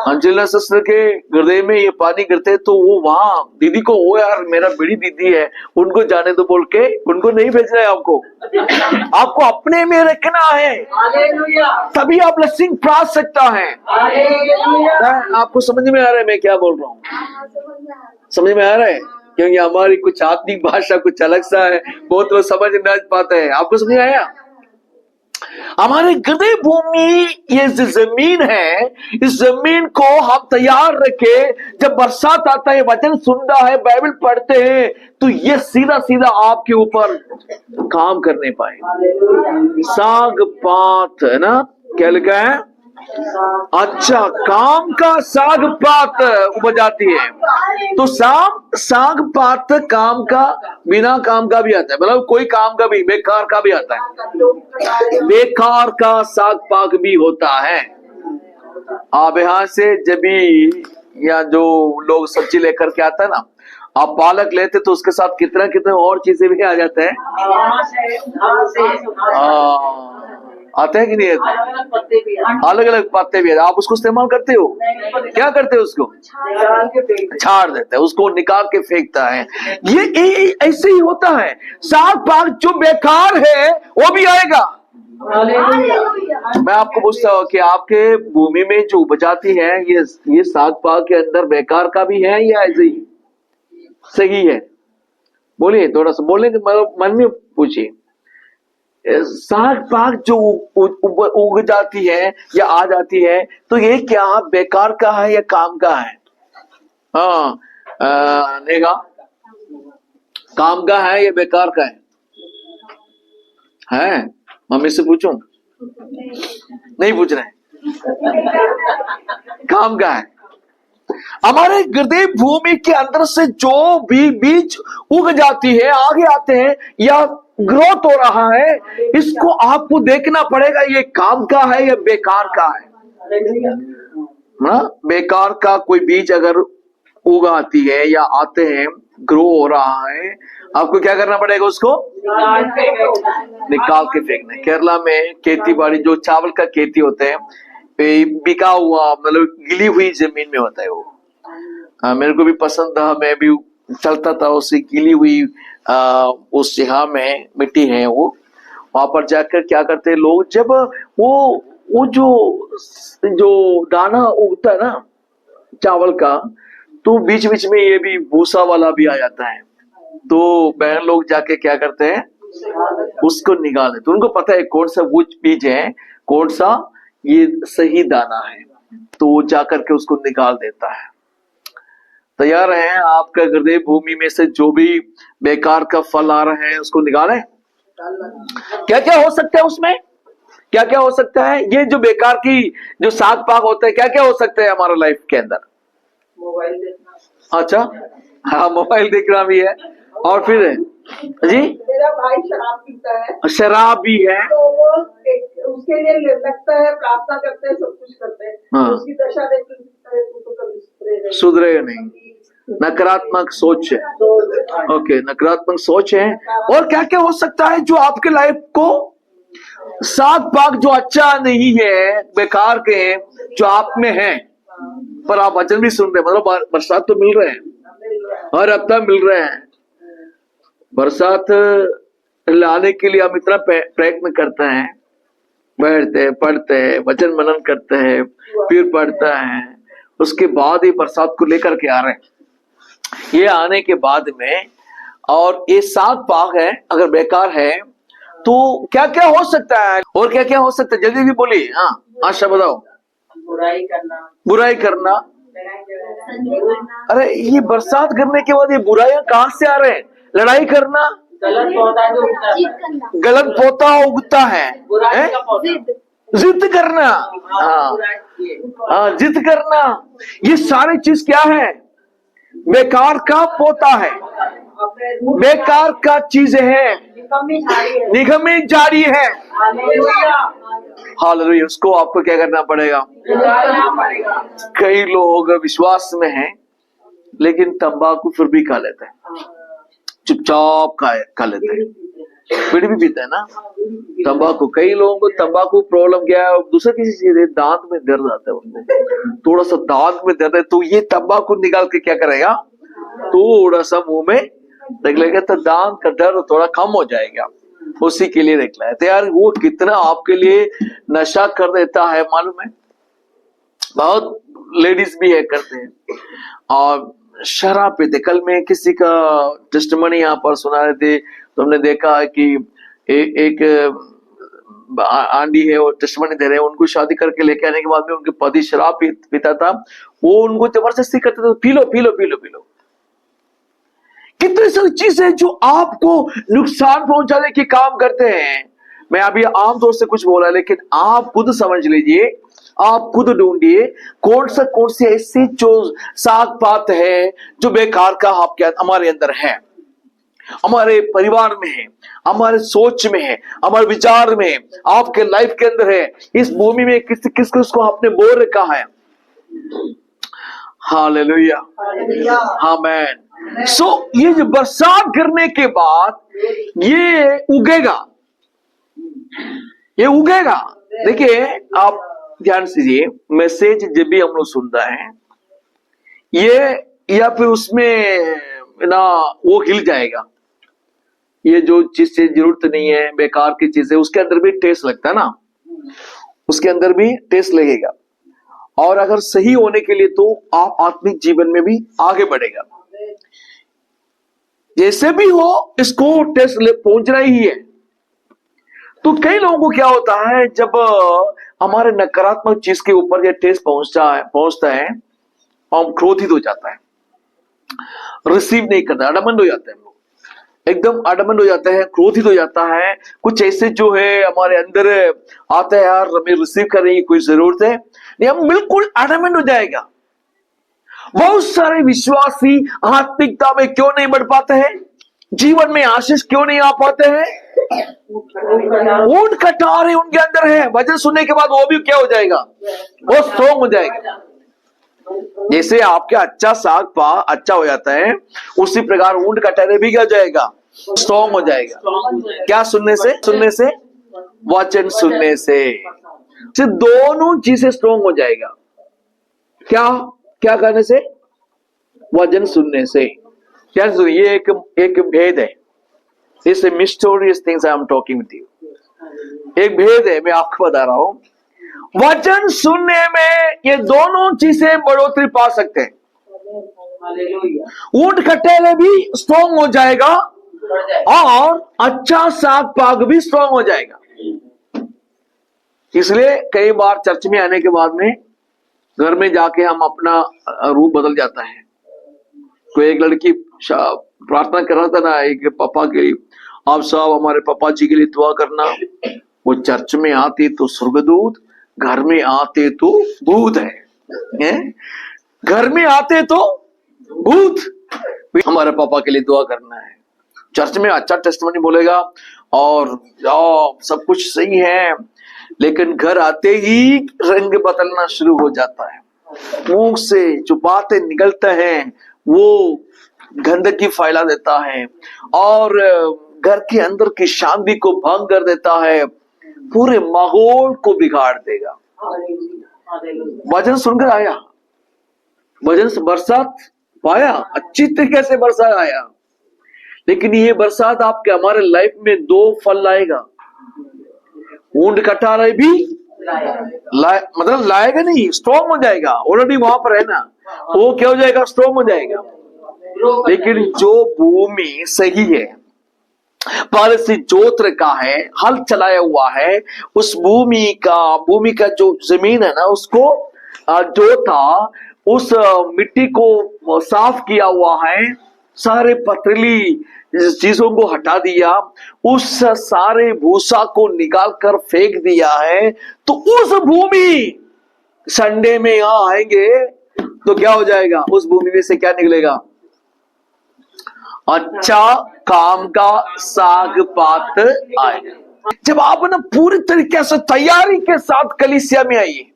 अंजलिना सिस्टर के हृदय में ये पानी गिरते तो वो वहां दीदी को, वो यार मेरा बड़ी दीदी है उनको जाने दो बोल के उनको नहीं भेजना है, आपको अपने में रखना है, तभी आप ब्लेसिंग पा सकता है। आपको समझ में आ रहा है मैं क्या बोल रहा हूँ? समझ में आ रहा है? क्योंकि हमारी कुछ आत्मिक भाषा कुछ अलग सा है, बहुत लोग समझ नहीं पाते हैं। आपको समझ आया? हमारे हृदय भूमि ये जो जमीन है, इस जमीन को हम तैयार रखे। जब बरसात आता है, वचन सुनता है, बाइबल पढ़ते हैं, तो ये सीधा सीधा आपके ऊपर काम करने पाए। साग पात है ना, क्या लिखा है? अच्छा, काम का साग पात उपजाती है। तो साग पात काम का, बिना काम का भी आता है, मतलब कोई काम का भी, बेकार का भी आता है। बेकार का साग पाक भी होता है। आप यहाँ से जब भी, या जो लोग सब्जी लेकर के आता है ना, आप पालक लेते तो उसके साथ कितना कितना और चीजें भी आ जाते हैं। आते हैं कि नहीं आते? अलग अलग पत्ते भी है। आप उसको इस्तेमाल करते हो? क्या करते हो? उसको छाड़ देते हैं, उसको निकाल के फेंकता है। ये ऐसे ही होता है। साग पाक जो बेकार है वो भी आएगा। मैं आपको पूछता हूँ कि आपके भूमि में जो उपजाती है, ये साग पाक के अंदर बेकार का भी है या ऐसे ही सही है? बोलिए, थोड़ा सा बोलने के मन में पूछिए। साग पाक जो उग जाती है या आ जाती है, तो ये क्या बेकार का है या काम का है? हाँ, नेगा, काम का है या बेकार का है? मम्मी से पूछूं? नहीं पूछ रहे? काम का है। हमारे हृदय भूमि के अंदर से जो भी बीज उग जाती है, आगे आते हैं या ग्रोथ हो रहा है, इसको आपको देखना पड़ेगा, ये काम का है या बेकार का है। ना, बेकार का कोई बीज अगर उगाती है या आते हैं, ग्रो हो रहा है, आपको क्या करना पड़ेगा? उसको निकाल के फेंकना। केरला में खेती बाड़ी, जो चावल का खेती होते हैं, बिका हुआ, मतलब गिली हुई जमीन में होता है वो। मेरे को भी पसंद था, मैं भी चलता था उससे गिली हुई उस जगह में मिट्टी है वो, वहां पर जाकर क्या करते हैं लोग, जब वो जो दाना उगता है ना चावल का, तो बीच बीच में ये भी भूसा वाला भी आ जाता है। तो बहन लोग जाके क्या करते हैं, उसको निकाल देते। उनको पता है कौन सा वो बीज है, कौन सा ये सही दाना है, तो वो जाकर के उसको निकाल देता है। तैयार हैं आपका हृदय भूमि में से जो भी बेकार का फल आ रहा है उसको निकालें। क्या क्या हो सकता है उसमें? क्या क्या हो सकता है? ये जो बेकार की जो साग पाक होता है, क्या क्या हो सकता है हमारा लाइफ के अंदर? मोबाइल देखना। अच्छा, हाँ, मोबाइल देखना भी है। और फिर जी, मेरा भाई शराब पीता है। शराब भी है। तो वो उसके लिए लगता है, प्रार्थना करते हैं, सब कुछ करते हैं। हाँ। उसकी दशा देख के तो कभी सुधरेगा नहीं। नकारात्मक सोच है। ओके, नकारात्मक सोच है। और क्या क्या हो सकता है जो आपके लाइफ को साग पाक जो अच्छा नहीं है, बेकार के हैं, जो आप में है, पर आप वचन भी सुन रहे हैं, मतलब बरसात तो मिल रहे हैं, हर हफ्ता मिल रहे हैं। बरसात लाने के लिए हम इतना प्रयत्न करते हैं, बैठते हैं, पढ़ते हैं, वचन मनन करते हैं, फिर पढ़ता है, उसके बाद ही बरसात को लेकर के आ रहे हैं। ये आने के बाद में, और ये साग पाक है अगर बेकार है, तो क्या क्या हो सकता है? और क्या क्या हो सकता है? जल्दी भी बोलिए। हाँ, आशा बताओ। बुराई करना। अरे, ये बरसात करने के बाद ये बुराइयां कहां से आ रहे हैं? लड़ाई करना, गलत पौधा उगता है, जिद करना। हाँ, जिद करना, ये सारी चीज क्या है? बेकार का पोता है, बेकार का चीज है, निगमी जारी है। हालेलुया। उसको आपको क्या करना पड़ेगा? कई लोग विश्वास में हैं, लेकिन तंबाकू फिर भी खा लेते हैं, चुपचाप खा लेते हैं। बीड़ी भी पीते हैं ना, तंबाकू। कई लोगों को तंबाकू प्रॉब्लम क्या है? दूसरा किसी चीज है, दांत में दर्द आता है उनको, थोड़ा सा दांत में दर्द है, तो ये तंबाकू निकाल के क्या करेगा? थोड़ा सा मुंह में रख लेगा, तो दांत का दर्द थोड़ा कम हो जाएगा। उसी के लिए रख लाया। तो यार, वो कितना आपके लिए नशा कर देता है मालूम है? बहुत लेडीज भी है करते हैं, और शराब पीते। कल में किसी का टेस्टिमनी यहाँ पर सुना रहे थे, तो हमने देखा है कि एक आंटी है और टेस्टिमनी दे रहे हैं, उनको शादी करके लेके आने के बाद में उनके पति शराब पीता था, वो उनको जबरदस्ती करते थे, P low P low P low P low. कितनी सारी चीजें जो आपको नुकसान पहुंचाने के काम करते हैं। मैं अभी आमतौर से कुछ बोला, लेकिन आप खुद समझ लीजिए, आप खुद ढूंढिए कौन सी ऐसी जो साग पात है जो बेकार का आपके हमारे अंदर है, हमारे परिवार में है, हमारे सोच में है, हमारे विचार में, आपके लाइफ के अंदर है। इस भूमि में किसको आपने बो रखा है। हालेलुया, आमीन। सो ये जो बरसात गिरने के बाद ये उगेगा, ये उगेगा। देखिए आप ध्यान से, मैसेज जब भी हम लोग सुनता है ये या फिर उसमें ना वो हिल जाएगा, ये जो चीज से जरूरत नहीं है, बेकार की चीज है, उसके अंदर भी टेस्ट लगता है ना, उसके अंदर भी टेस्ट लगेगा। और अगर सही होने के लिए तो आप आत्मिक जीवन में भी आगे बढ़ेगा। जैसे भी हो इसको टेस्ट पहुंचना ही है। तो कई लोगों को क्या होता है, जब हमारे नकारात्मक चीज के ऊपर ये टेस्ट पहुंचता है हम क्रोधित हो जाता है, रिसीव नहीं करता, अडमंड हो जाते हैं, हम लोग एकदम अडमंड हो जाते हैं, क्रोधित हो जाता है। कुछ ऐसे जो है हमारे अंदर आता है, यार हमें रिसीव करने की कोई जरूरत है नहीं, हम बिल्कुल अडमंड हो जाएगा। बहुत सारे विश्वासी आत्मिकता में क्यों नहीं बढ़ पाते हैं, जीवन में आशीष क्यों नहीं आ पाते हैं? ऊंट कटारे उनके अंदर है। वचन सुनने के बाद वो भी क्या हो जाएगा, वो स्ट्रॉन्ग हो जाएगा। जैसे आपके अच्छा साग पा अच्छा हो जाता है, उसी प्रकार ऊंट कटारे भी क्या हो जाएगा, स्ट्रॉन्ग हो जाएगा। क्या सुनने से? वचन सुनने से दोनों चीजें स्ट्रॉन्ग हो जाएगा। क्या करने से? वचन सुनने से। क्या सुनिए, एक भेद है, इस mysterious things I am talking with you. एक भेद है, मैं आपको बता रहा हूं। वचन सुनने में ये दोनों चीजें बढ़ोतरी पा सकते हैं। ऊंट कटेले भी स्ट्रॉन्ग हो जाएगा और अच्छा साग पाग भी स्ट्रॉन्ग हो जाएगा। इसलिए कई बार चर्च में आने के बाद में घर में जाके हम अपना रूप बदल जाता है। कोई एक लड़की प्रार्थना कर रहा था ना एक पापा के लिए, आप सब हमारे पापा जी के लिए दुआ करना। वो चर्च में आते तो स्वर्गदूत, घर में आते तो भूत है? घर में आते तो भूत। हमारे पापा के लिए दुआ करना है। चर्च में अच्छा टेस्टिमनी बोलेगा और सब कुछ सही है, लेकिन घर आते ही रंग बदलना शुरू हो जाता है। मुंह से जो बातें निकलता है वो गंदगी फैला देता है और घर के अंदर की शांति को भंग कर देता है, पूरे माहौल को बिगाड़ देगा। वचन सुनकर आया, वचन से बरसात पाया, अच्छी तरीके से बरसात आया, लेकिन ये बरसात आपके हमारे लाइफ में दो फल लाएगा। ऊंट कटारे भी मतलब लाएगा नहीं, स्ट्रॉन्ग हो जाएगा। ऑलरेडी वहां पर है ना, वो क्या हो जाएगा, स्ट्रॉन्ग हो जाएगा। लेकिन जो भूमि सही है, पहले से जोत रखा है, हल चलाया हुआ है, उस भूमि का जो जमीन है ना, उसको जो था उस मिट्टी को साफ किया हुआ है, सारे पथरीली चीजों को हटा दिया, उस सारे भूसा को निकाल कर फेंक दिया है, तो उस भूमि संडे में यहां आएंगे तो क्या हो जाएगा, उस भूमि में से क्या निकलेगा, अच्छा काम का साग पात आएगा। जब आप ना पूरी तरीके से तैयारी के साथ कलीसिया में आइए,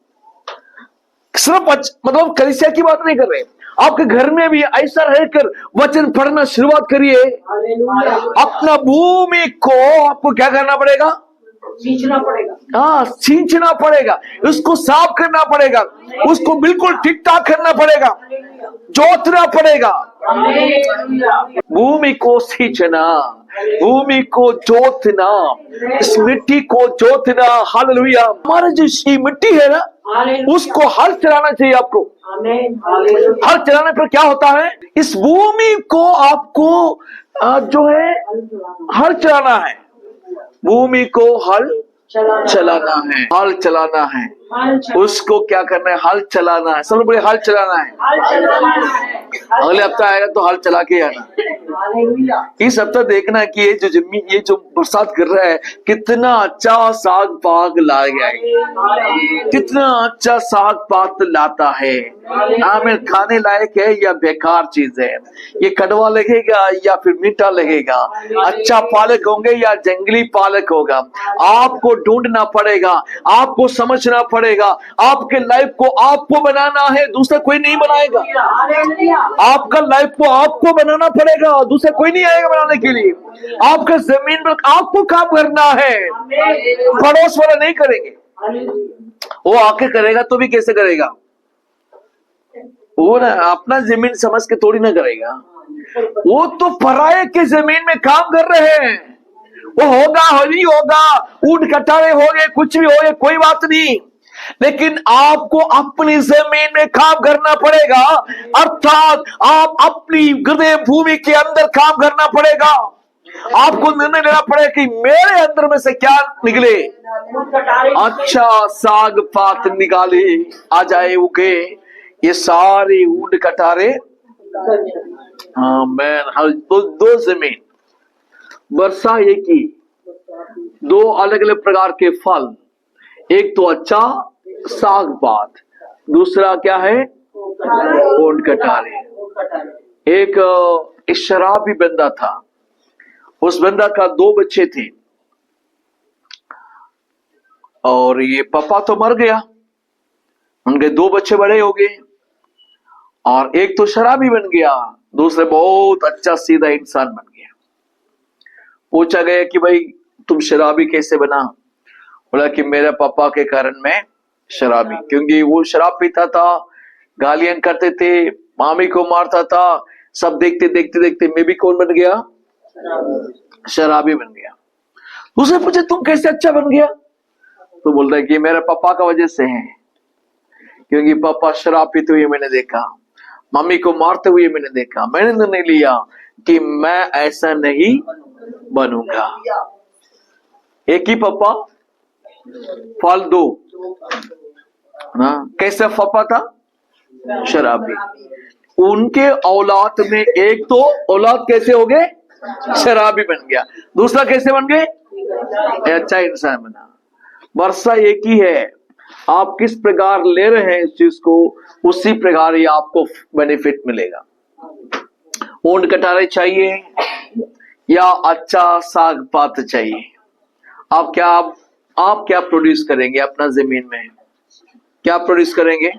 सिर्फ मतलब कलीसिया की बात नहीं कर रहे, आपके घर में भी ऐसा रहकर वचन पढ़ना शुरुआत करिए। अपना भूमि को आपको क्या करना पड़ेगा, सींचना पड़ेगा। हाँ, सींचना पड़ेगा, उसको साफ करना पड़ेगा, उसको बिल्कुल ठीक ठाक करना पड़ेगा, जोतना पड़ेगा। भूमि को सींचना, भूमि को जोतना, इस मिट्टी को जोतना। हालेलुया। हमारे जो मिट्टी है ना, उसको हल चलाना चाहिए आपको। हल चलाने पर क्या होता है, इस भूमि को आपको जो है हल चलाना है, भूमि को हल चलाना है, हाल चलाना है, उसको क्या करना है, हाल चलाना है। सब लोग बोले हाल चलाना है। अगले हफ्ता आएगा तो हाल चला के आना। इस हफ्ता देखना कि ये जो जमीन, ये जो बरसात कर रहा है, कितना अच्छा साग पाग ला गया है, कितना अच्छा साग पाग लाता है। हमें खाने लायक है या बेकार चीज है, ये कड़वा लगेगा या फिर मीठा लगेगा, अच्छा पालक होंगे या जंगली पालक होगा, आपको ढूंढना पड़ेगा, आपको समझना पड़ेगा। आपके लाइफ को आपको बनाना है, दूसरा कोई नहीं बनाएगा। आपका लाइफ को आपको बनाना पड़ेगा, दूसरा कोई नहीं आएगा बनाने के लिए। आपका जमीन पर आपको काम करना है, पड़ोस वाला नहीं करेंगे। वो आके करेगा तो भी कैसे करेगा, वो ना अपना जमीन समझ के थोड़ी ना करेगा, वो तो पराये के जमीन में काम कर रहे हैं। वो होगा हो नहीं होगा, ऊंट कटारे हो गए, कुछ भी हो गए, कोई बात नहीं, लेकिन आपको अपनी जमीन में काम करना पड़ेगा। अर्थात आप अपनी हृदय भूमि के अंदर काम करना पड़ेगा। आपको निर्णय लेना पड़ेगा कि मेरे अंदर में से क्या निकले, अच्छा साग पात निकाले आ जाए, उगे ये सारे ऊंट कटारे। हाँ मैं दो जमीन, वर्षा एक ही, दो अलग अलग प्रकार के फल, एक तो अच्छा साग पात, दूसरा क्या है ऊंट कटारे। एक शराबी बंदा था, उस बंदा का 2 बच्चे थे, और ये पापा तो मर गया, उनके 2 बच्चे बड़े हो गए, और एक तो शराबी बन गया, दूसरे बहुत अच्छा सीधा इंसान बन गया। पूछा गया कि भाई तुम शराबी कैसे बना? बोला कि मेरे पापा के कारण मैं शराबी, क्योंकि वो शराब पीता था, गालियां करते थे, मामी को मारता था, सब देखते देखते देखते मैं भी कौन बन गया, शराबी बन गया। उसने पूछा तुम कैसे अच्छा बन गया? तो बोल रहा है कि मेरे पापा का वजह से है, क्योंकि पापा शराब पीते हुए मैंने देखा, मम्मी को मारते हुए मैंने देखा, मैंने निर्णय लिया कि मैं ऐसा नहीं बनूंगा। एक ही पापा फल 2 ना, कैसे पापा था शराबी, उनके औलाद में एक तो औलाद कैसे हो गए, शराबी बन गया, दूसरा कैसे बन गए, अच्छा इंसान बना। वर्षा एक ही है, आप किस प्रकार ले रहे हैं इस चीज को, उसी प्रकार ही आपको बेनिफिट मिलेगा। ऊंट कटारे चाहिए या अच्छा साग पात चाहिए? आप क्या प्रोड्यूस करेंगे अपना जमीन में? क्या प्रोड्यूस करेंगे?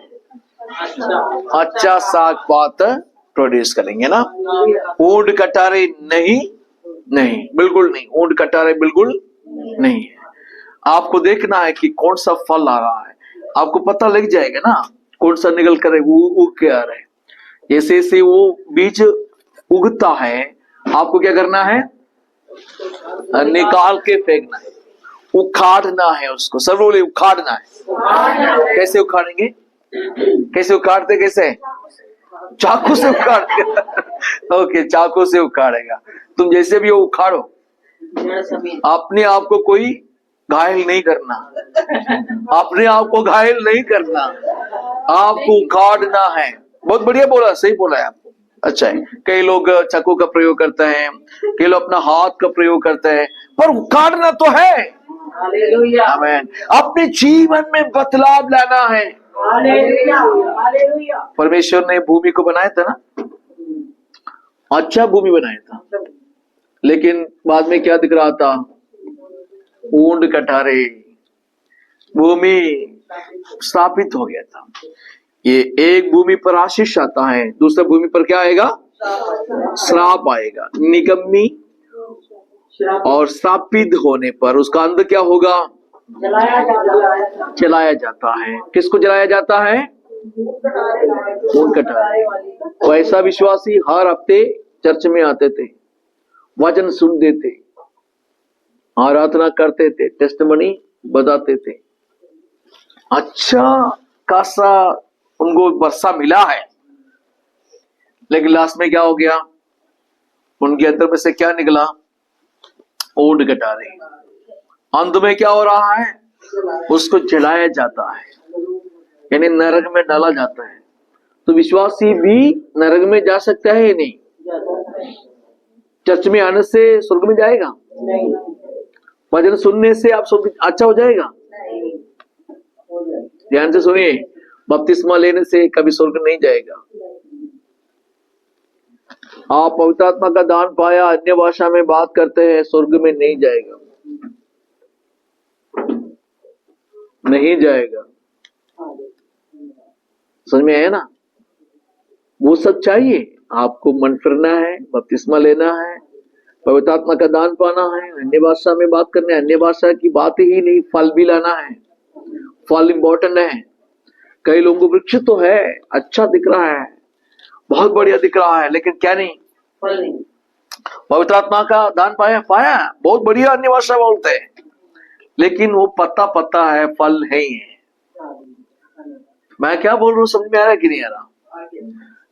अच्छा साग पात प्रोड्यूस करेंगे ना। ऊंट कटारे नहीं, नहीं बिल्कुल नहीं, ऊंट कटारे बिल्कुल नहीं है। आपको देखना है कि कौन सा फल आ रहा है, आपको पता लग जाएगा ना कौन सा निकल कर उग के आ रहा है। जैसे जैसे वो बीज उगता है, आपको क्या करना है, निकाल के फेंकना है, उखाड़ना है उसको, सब लोग उखाड़ना है। कैसे उखाड़ेंगे, कैसे उखाड़ते, कैसे? चाकू से उखाड़ते ओके, चाकू से उखाड़ेगा। तुम जैसे भी हो उखाड़ो, अपने आप को कोई घायल नहीं करना, अपने आप को घायल नहीं करना, आपको उखाड़ना है। बहुत बढ़िया बोला, सही बोला है आपको, अच्छा है। कई लोग चाकू का प्रयोग करते हैं, कई लोग अपना हाथ का प्रयोग करते हैं, पर उखाड़ना तो है। आमीन। अपने जीवन में बदलाव लाना है। परमेश्वर ने भूमि को बनाया था ना, अच्छा भूमि बनाया था, लेकिन बाद में क्या दिख रहा था, ऊंट कटारे, भूमि स्थापित हो गया था। ये एक भूमि पर आशीष आता है, दूसरा भूमि पर क्या आएगा, श्राप आएगा। निगम्मी और स्थापित होने पर उसका अंत क्या होगा, जलाया जाता है। किसको जलाया जाता है, ऊंट कटारे। वैसा विश्वासी हर हफ्ते चर्च में आते थे, वचन सुनते थे, आराधना करते थे, टेस्टमनी बताते थे, अच्छा खासा उनको वर्षा मिला है, लेकिन लास्ट में क्या हो गया, उनके अंदर में से क्या निकला, ऊंट कटारे। अंत में क्या हो रहा है, उसको जलाया जाता है, यानी नरक में डाला जाता है। तो विश्वासी भी नरक में जा सकता है या नहीं? चर्च में आने से स्वर्ग में जाएगा? नहीं, भजन सुनने से आप स्वर्ग अच्छा हो जाएगा? नहीं, ध्यान से सुनिए, बपतिस्मा लेने से कभी स्वर्ग नहीं जाएगा। आप पवित्र आत्मा का दान पाया, अन्य भाषा में बात करते हैं, स्वर्ग में नहीं जाएगा, नहीं जाएगा। समझ में आया ना? वो सब चाहिए आपको। मन फिरना है, बपतिस्मा लेना है, पवित्र आत्मा का दान पाना है, अन्य भाषा में बात करना है। अन्य भाषा की बात ही नहीं, फल भी लाना है। फल इंपॉर्टेंट है। कई लोगों को वृक्ष तो है, अच्छा दिख रहा है, बहुत बढ़िया दिख रहा है, लेकिन क्या नहीं? फल नहीं। पवित्र आत्मा का दान पाया, पाया, बहुत बढ़िया अन्य भाषा बोलते हैं, लेकिन वो पत्ता पत्ता है, फल नहीं है। मैं क्या बोल रहा हूँ, समझ में आ रहा है कि नहीं आ रहा?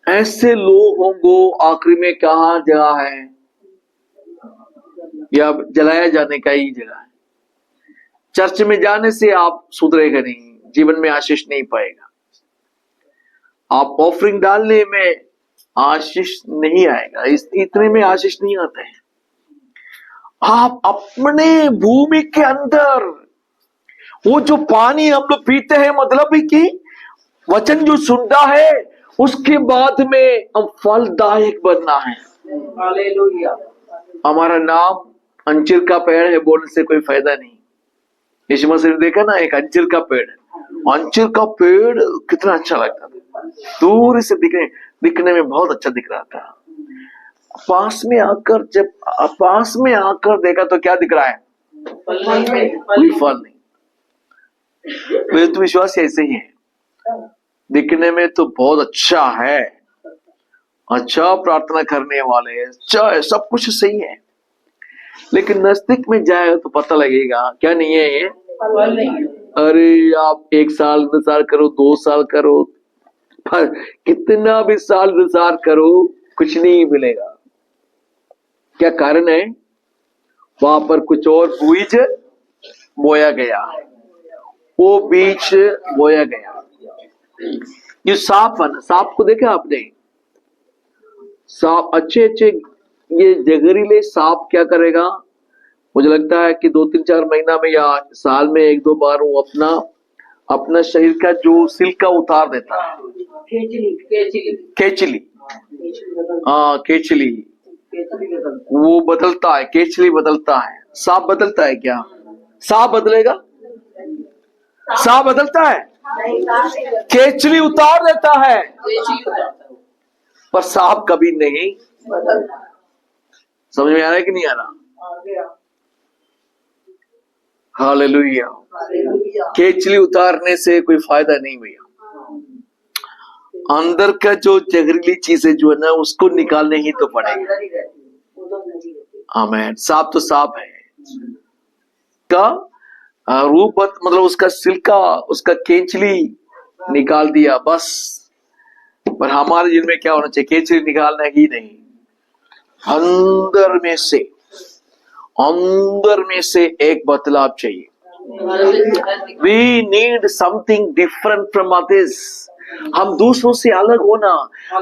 ऐसे लोगों को आखिरी में कहाँ जगह है, या जलाया जाने का ही जगह है। चर्च में जाने से आप सुधरेगा नहीं, जीवन में आशीष नहीं पाएगा। आप ऑफरिंग डालने में आशीष नहीं आएगा, इतने में आशीष नहीं आता है। आप अपने भूमि के अंदर वो जो पानी हम लोग पीते हैं, मतलब ही कि वचन जो सुनता है, उसके बाद में हम फलदायक बनना है। हालेलुया। हमारा नाम अंजीर का पेड़ है बोलने से कोई फायदा नहीं। यीशु मसीह ने देखा ना, एक अंजीर का पेड़, अंजीर का पेड़ कितना अच्छा लगता था, दूर से दिखने में बहुत अच्छा दिख रहा था। पास में आकर देखा तो क्या दिख रहा है? कोई फल नहीं। वे तो विश्वास ऐसे ही है, दिखने में तो बहुत अच्छा है, अच्छा प्रार्थना करने वाले, अच्छा है, सब कुछ सही है, लेकिन नजदीक में जाए तो पता लगेगा क्या नहीं है ये? अरे आप 1 साल इंतजार करो, 2 साल करो, पर कितना भी साल इंतजार करो, कुछ नहीं मिलेगा। क्या कारण है? वहां पर कुछ और बीज बोया गया, वो बीज बोया गया। ये सांप को देखा आपने? सांप अच्छे ये जहरीले सांप क्या करेगा? मुझे लगता है कि 2-3-4 महीना में या साल में 1-2 बार वो अपना शरीर का जो सिल्का उतार देता है। केचली, हाँ केचली, वो बदलता है, केचली बदलता है। सांप बदलता है क्या? सांप बदलेगा? सांप बदलता है? केचली उतार देता है, पर सांप कभी नहीं। समझ में आ रहा है कि नहीं आ रहा? हालेलुया। केचली उतारने से कोई फायदा नहीं भैया। अंदर का जो जहरीली चीजें जो है ना, उसको निकालने ही तो पड़ेगा। आमीन। सांप तो सांप है, का रूप मतलब उसका सिल्का, उसका केचली निकाल दिया बस। पर हमारे जीवन में क्या होना चाहिए? केचली निकालना ही नहीं, अंदर में से एक बदलाव चाहिए। We need something different from others. हम दूसरों से अलग होना,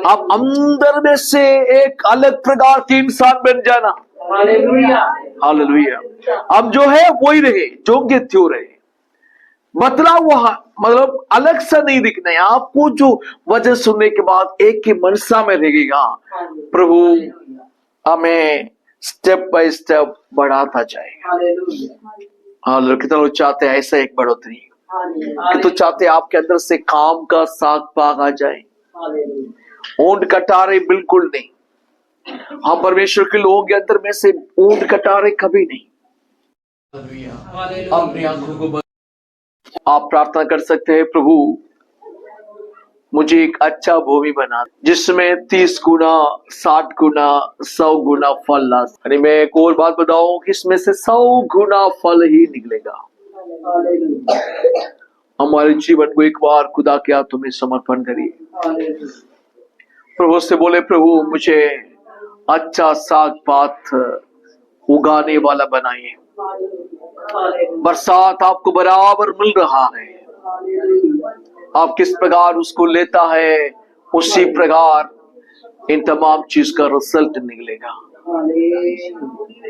आप अंदर में से एक अलग प्रकार के इंसान बन जाना। Hallelujah, hallelujah. अब जो है वही रहे, जो के त्यों रहे, बदला हुआ, मतलब अलग सा नहीं दिखना है आपको। जो वचन सुनने के बाद एक ही मनसा में रहेगा, प्रभु हमें स्टेप बाय स्टेप बढ़ाता जाएगा। हालेलुया। कितना लोग चाहते हैं ऐसा एक बढ़ोतरी, कि तो चाहते आपके अंदर से काम का साग पाग आ जाए, ऊंट कटारे बिल्कुल नहीं। हम परमेश्वर के लोगों के अंदर में से ऊंट कटारे कभी नहीं। अपनी आंखों को आप प्रार्थना कर सकते हैं, प्रभु मुझे एक अच्छा भूमि बना जिसमें 30 गुना, 60 गुना, 100 गुना फल ला। अरे मैं एक और बात बताऊं कि इसमें से 100 गुना फल ही निकलेगा। हमारे जीवन को एक बार खुदा के हाथों में समर्पण करिए। प्रभु से बोले, प्रभु मुझे अच्छा साग पात उगाने वाला बनाए। बरसात आपको बराबर मिल रहा है, आप किस प्रकार उसको लेता है उसी प्रकार इन तमाम चीज का रिजल्ट निकलेगा।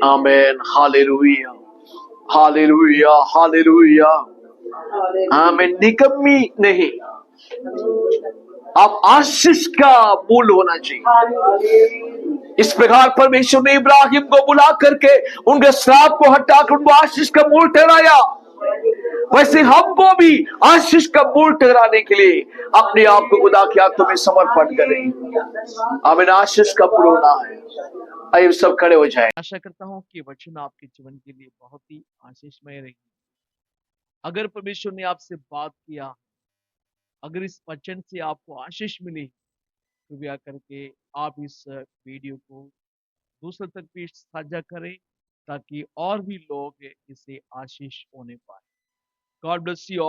आमीन, हालेलुया, हालेलुया, हालेलुया। आमीन। निकम्मी नहीं, आप आशीष का मूल होना चाहिए। इस प्रकार परमेश्वर ने इब्राहिम को बुला करके उनके श्राप को हटाकर उनको आशीष का मूल ठहराया, वैसे हमको भी आशीष का मूल ठहराने के लिए अपने आप को खुदा की हाथों में समर्पण करें। हमें आशीष का मूल होना है। आइए सब खड़े हो जाए। आशा करता हूँ कि वचन आपके जीवन के लिए बहुत ही आशीषमय रही। अगर परमेश्वर ने आपसे बात किया, अगर इस वचन से आपको आशीष मिली, कृपया करके आप इस वीडियो को दूसरों तक भी साझा करें ताकि और भी लोग इससे आशीष होने पाए। God bless you all.